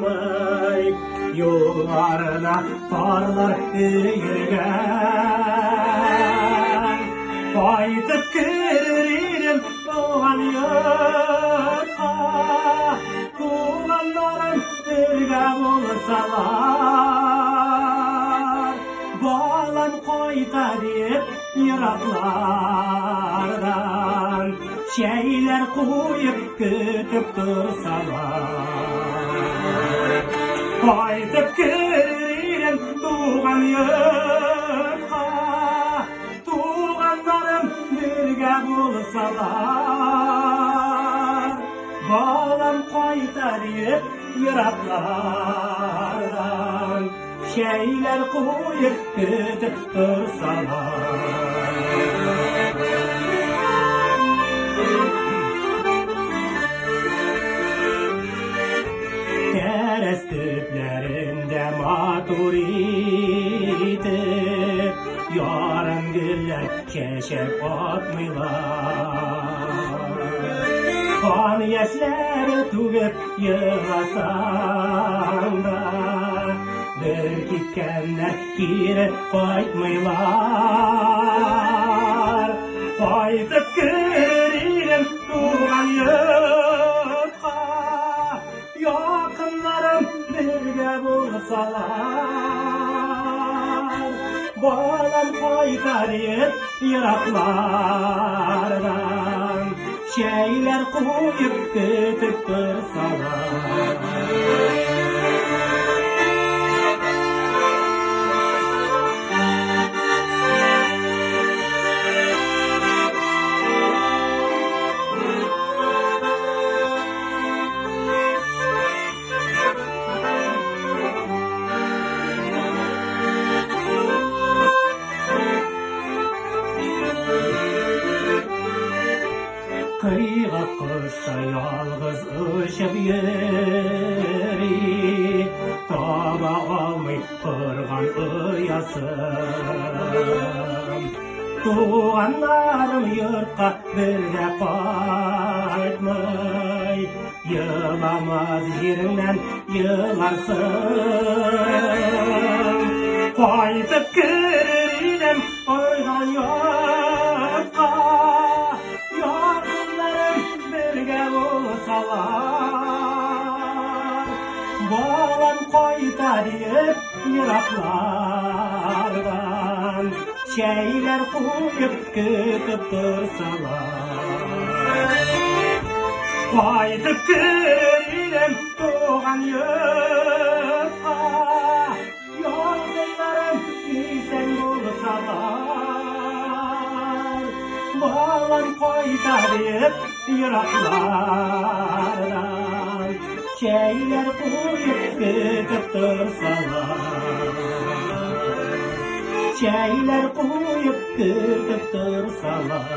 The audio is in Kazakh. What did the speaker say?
қайтмай, юлларына тарлар үйірген. Қайтып кірерім оған йұртқа, туғандарым бірге болсалар. Балам қайта деп йырақлардан шәйлер қойып күтіп тұрсалар. Қайтып кірерім туған йұртқа, туғандарым бірге болсалар. Балам қайта деп йырақлардан шәйлер қойып күтіп тұрсалар. Тәрәз төпләрендә матур итеп, ярым гөлләр чәчәк атмыйлар. Қан яшьләре түгеп йыгасаң да, бір киткәннәр кире кайтмыйлар. Кайтып кірерім туған йортқа, якыннарым бірге болсалар. Балам кайта деп йырақлардан шәйлер қойып күтіп тұрсалар. Қиға құсша ялғыз ұшып йөри, таба алмай тұрған ұясын. Туғандарым йұртқа бірге қайтмай, йыламас жеріңнен йыларсың. Қайтып кірерім ойған йұртқа, бірге болсалар. Балам қайта деп йырақлардан шәйлер қойып күтіп тұрсалар. Қайтып кірерім туған йұртқа, йолдайларым исән болсалар. Балам қайта деп йырақлардан шәйлер қойып күтіп тұрсалар. Шәйлер қойып күтіп тұрсалар.